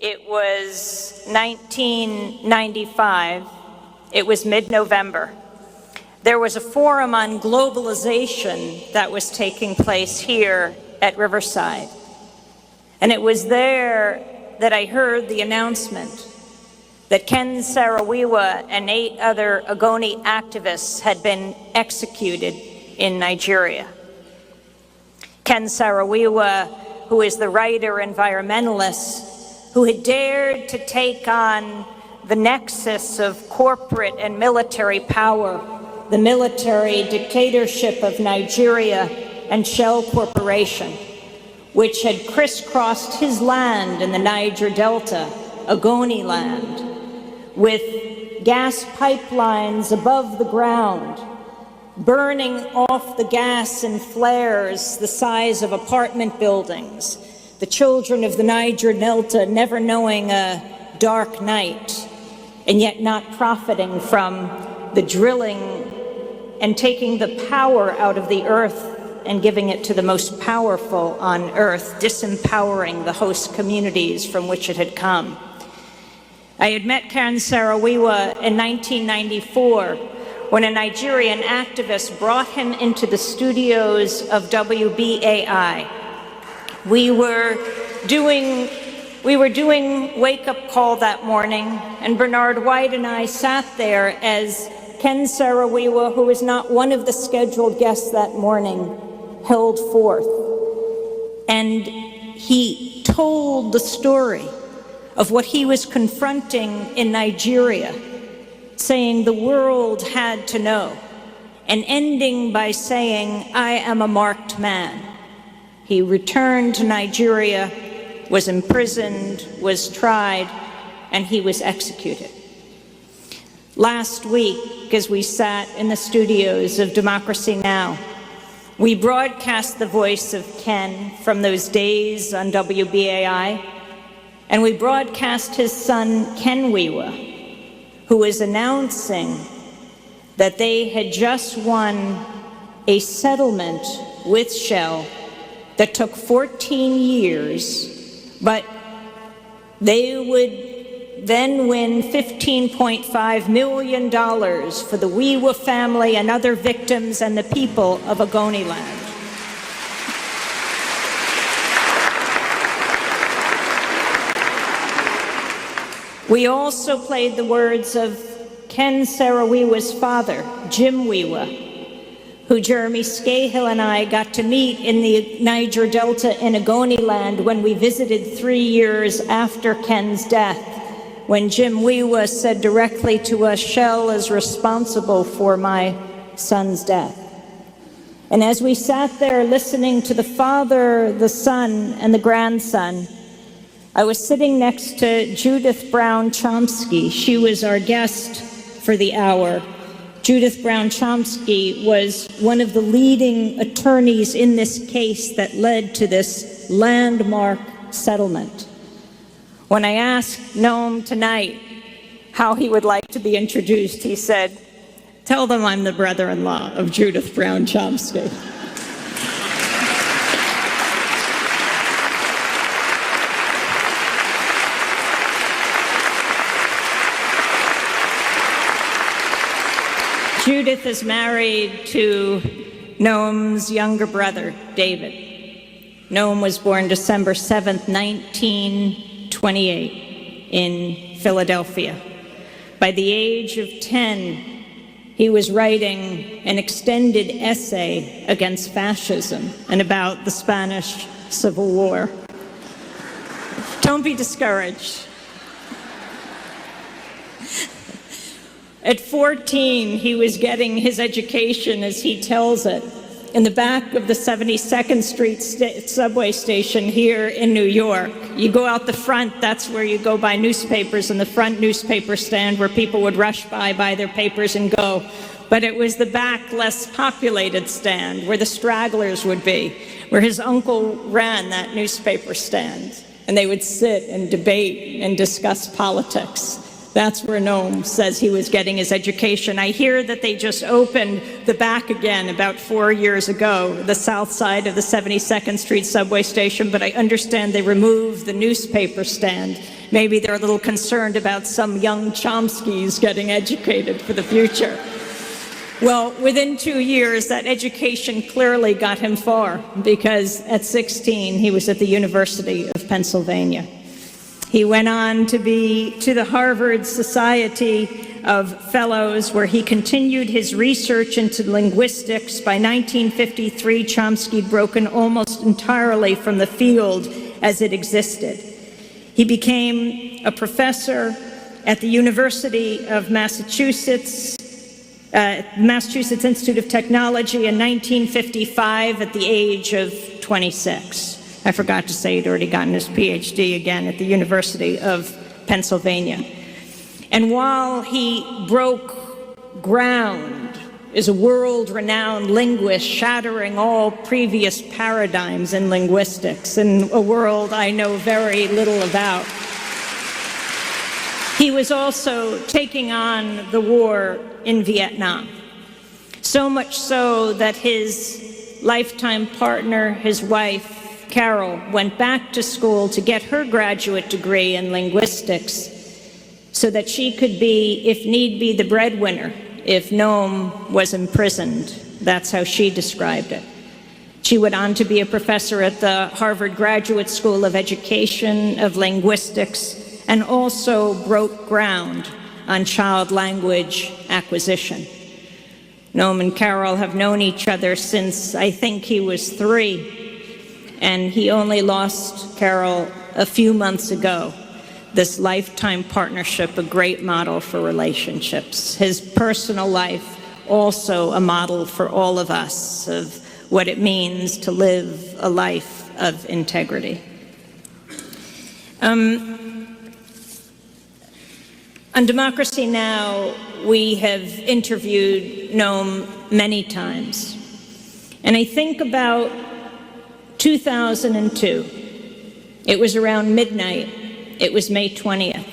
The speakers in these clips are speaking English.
It was 1995. It was mid-November. There was a forum on globalization that was taking place here at Riverside. And it was there that I heard the announcement that Ken Saro-Wiwa and 8 other Ogoni activists had been executed in Nigeria. Ken Saro-Wiwa, who is the writer, environmentalist, who had dared to take on the nexus of corporate and military power, the military dictatorship of Nigeria and Shell Corporation, which had crisscrossed his land in the Niger Delta, Ogoni land, with gas pipelines above the ground, burning off the gas in flares the size of apartment buildings, the children of the Niger Delta never knowing a dark night, and yet not profiting from the drilling and taking the power out of the earth and giving it to the most powerful on earth, disempowering the host communities from which it had come. I had met Ken Saro-Wiwa in 1994 when a Nigerian activist brought him into the studios of WBAI. We were doing Wake Up Call that morning, and Bernard White and I sat there as Ken Saro-Wiwa, who was not one of the scheduled guests that morning, held forth. And he told the story of what he was confronting in Nigeria, saying the world had to know, and ending by saying, "I am a marked man." He returned to Nigeria, was imprisoned, was tried, and he was executed. Last week, as we sat in the studios of Democracy Now!, we broadcast the voice of Ken from those days on WBAI, and we broadcast his son, Ken Wiwa, who was announcing that they had just won a settlement with Shell that took 14 years, but they would then win $15.5 million for the Wiwa family and other victims and the people of Ogoni land. We also played the words of Ken Saro-Wiwa's father, Jim Wiwa, who Jeremy Scahill and I got to meet in the Niger Delta in Ogoni land when we visited 3 years after Ken's death, when Jim Wiwa said directly to us, "Shell is responsible for my son's death." And as we sat there listening to the father, the son, and the grandson, I was sitting next to Judith Brown Chomsky. She was our guest for the hour. Judith Brown Chomsky was one of the leading attorneys in this case that led to this landmark settlement. When I asked Noam tonight how he would like to be introduced, he said, "Tell them I'm the brother-in-law of Judith Brown Chomsky." Judith is married to Noam's younger brother, David. Noam was born December 7th, 1928 in Philadelphia. By the age of 10, he was writing an extended essay against fascism and about the Spanish Civil War. Don't be discouraged. At 14, he was getting his education, as he tells it, in the back of the 72nd Street subway station here in New York. You go out the front, that's where you go buy newspapers, in the front newspaper stand where people would rush by, buy their papers, and go. But it was the back, less populated stand where the stragglers would be, where his uncle ran that newspaper stand. And they would sit and debate and discuss politics. That's where Noam says he was getting his education. I hear that they just opened the back again about 4 years ago, the south side of the 72nd Street subway station, but I understand they removed the newspaper stand. Maybe they're a little concerned about some young Chomskys getting educated for the future. Well, within 2 years, that education clearly got him far, because at 16, he was at the University of Pennsylvania. He went on to be to the Harvard Society of Fellows, where he continued his research into linguistics. By 1953, Chomsky had broken almost entirely from the field as it existed. He became a professor at the University of Massachusetts, Massachusetts Institute of Technology in 1955 at the age of 26. I forgot to say he'd already gotten his PhD again at the University of Pennsylvania. And while he broke ground as a world-renowned linguist, shattering all previous paradigms in linguistics, in a world I know very little about, he was also taking on the war in Vietnam. So much so that his lifetime partner, his wife, Carol, went back to school to get her graduate degree in linguistics so that she could be, if need be, the breadwinner if Noam was imprisoned. That's how she described it. She went on to be a professor at the Harvard Graduate School of Education of Linguistics, and also broke ground on child language acquisition. Noam and Carol have known each other since I think he was 3. And he only lost Carol a few months ago. This lifetime partnership, a great model for relationships. His personal life, also a model for all of us of what it means to live a life of integrity. On Democracy Now!, we have interviewed Noam many times. And I think about 2002. It was around midnight. It was May 20th.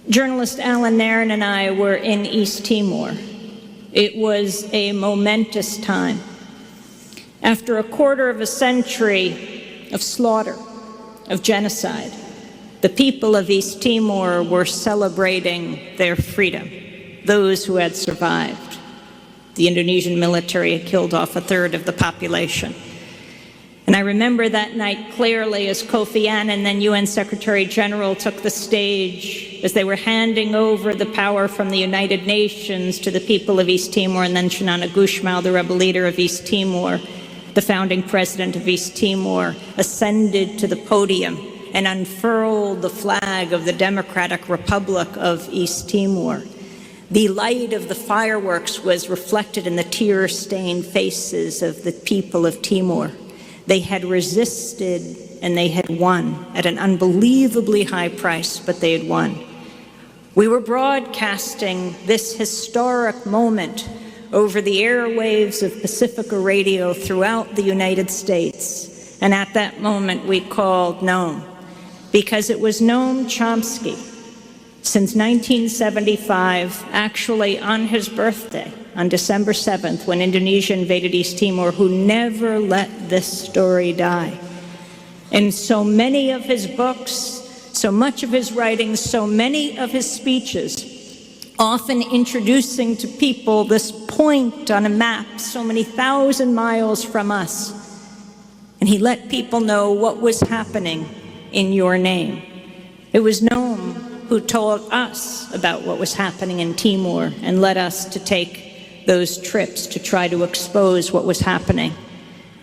Journalist Alan Nairn and I were in East Timor. It was a momentous time. After a quarter of a century of slaughter, of genocide, the people of East Timor were celebrating their freedom, those who had survived. The Indonesian military had killed off a third of the population. And I remember that night clearly as Kofi Annan, then UN Secretary General, took the stage as they were handing over the power from the United Nations to the people of East Timor, and then Shinana Gusmao, the rebel leader of East Timor, the founding president of East Timor, ascended to the podium and unfurled the flag of the Democratic Republic of East Timor. The light of the fireworks was reflected in the tear-stained faces of the people of Timor. They had resisted and they had won at an unbelievably high price, but they had won. We were broadcasting this historic moment over the airwaves of Pacifica Radio throughout the United States. And at that moment, we called Noam, because it was Noam Chomsky, since 1975, actually on his birthday, on December 7th, when Indonesia invaded East Timor, who never let this story die. In so many of his books, so much of his writings, so many of his speeches, often introducing to people this point on a map so many thousand miles from us. And he let people know what was happening in your name. It was Noam who told us about what was happening in Timor and led us to take those trips to try to expose what was happening.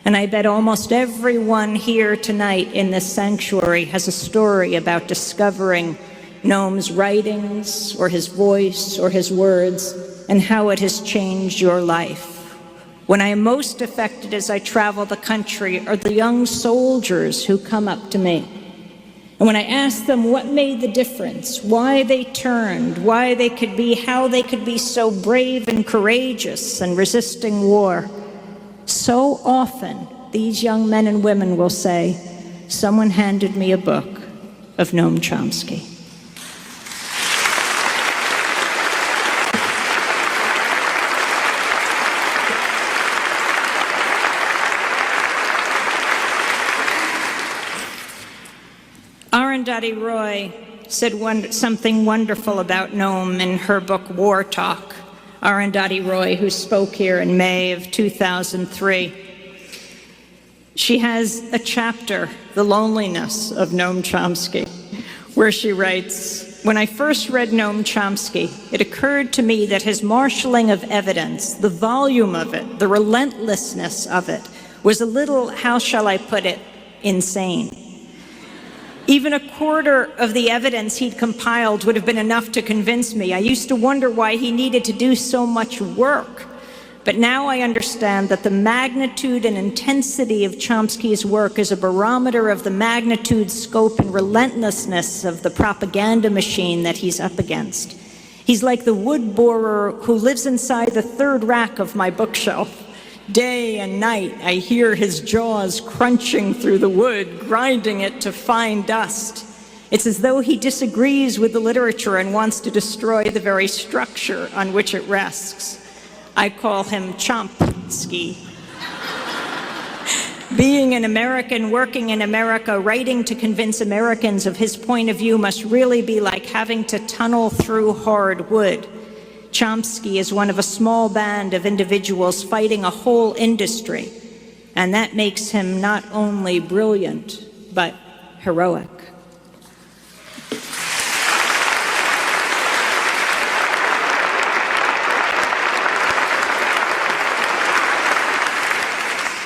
And I bet almost everyone here tonight in this sanctuary has a story about discovering Noam's writings or his voice or his words and how it has changed your life. When I am most affected as I travel the country are the young soldiers who come up to me. And when I ask them what made the difference, why they turned, why they could be, how they could be so brave and courageous and resisting war, so often these young men and women will say, someone handed me a book of Noam Chomsky. Arundhati Roy said something wonderful about Noam in her book, War Talk. Arundhati Roy, who spoke here in May of 2003. She has a chapter, The Loneliness of Noam Chomsky, where she writes, "When I first read Noam Chomsky, it occurred to me that his marshaling of evidence, the volume of it, the relentlessness of it, was a little, how shall I put it, insane. Even a quarter of the evidence he'd compiled would have been enough to convince me. I used to wonder why he needed to do so much work. But now I understand that the magnitude and intensity of Chomsky's work is a barometer of the magnitude, scope, and relentlessness of the propaganda machine that he's up against. He's like the wood borer who lives inside the third rack of my bookshelf. Day and night, I hear his jaws crunching through the wood, grinding it to fine dust. It's as though he disagrees with the literature and wants to destroy the very structure on which it rests. I call him Chomsky. Being an American, working in America, writing to convince Americans of his point of view must really be like having to tunnel through hard wood. Chomsky is one of a small band of individuals fighting a whole industry, and that makes him not only brilliant, but heroic."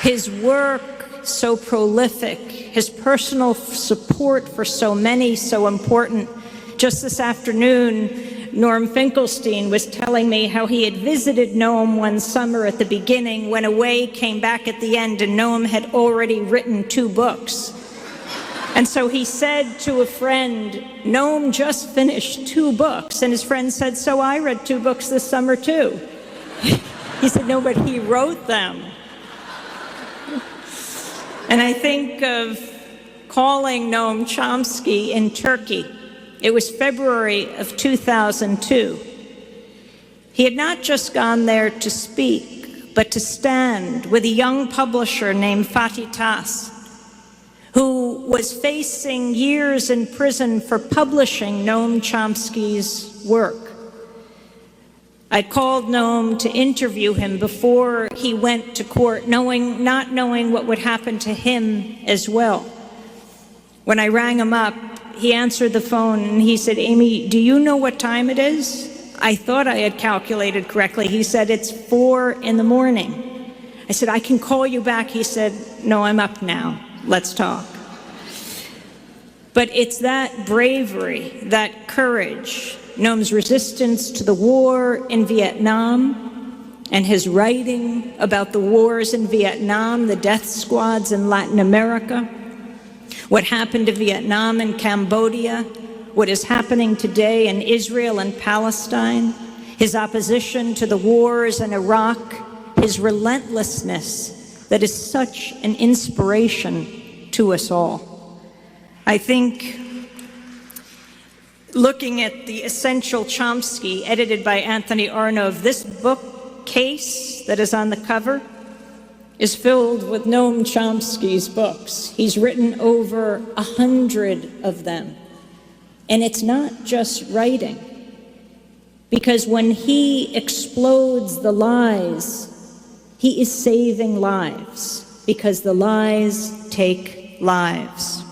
His work, so prolific, his personal support for so many, so important. Just this afternoon, Norm Finkelstein was telling me how he had visited Noam one summer at the beginning, went away, came back at the end, and Noam had already written 2 books. And so he said to a friend, "Noam just finished 2 books." And his friend said, "So I read 2 books this summer too." He said, "No, but he wrote them." And I think of calling Noam Chomsky in Turkey. It was February of 2002. He had not just gone there to speak, but to stand with a young publisher named Fatih Tas, who was facing years in prison for publishing Noam Chomsky's work. I called Noam to interview him before he went to court, not knowing what would happen to him as well. When I rang him up, he answered the phone and he said, "Amy, do you know what time it is?" I thought I had calculated correctly. He said, "It's 4 in the morning." I said, "I can call you back." He said, "No, I'm up now. Let's talk." But it's that bravery, that courage, Noam's resistance to the war in Vietnam, and his writing about the wars in Vietnam, the death squads in Latin America, what happened to Vietnam and Cambodia, what is happening today in Israel and Palestine, his opposition to the wars in Iraq, his relentlessness that is such an inspiration to us all. I think looking at the Essential Chomsky, edited by Anthony Arnove, this bookcase that is on the cover is filled with Noam Chomsky's books. He's written over 100 of them. And it's not just writing, because when he explodes the lies, he is saving lives, because the lies take lives.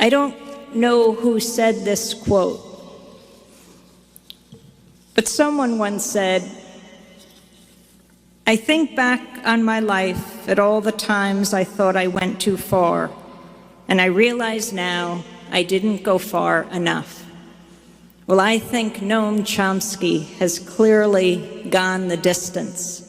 I don't know who said this quote, but someone once said, "I think back on my life at all the times I thought I went too far, and I realize now I didn't go far enough." Well, I think Noam Chomsky has clearly gone the distance.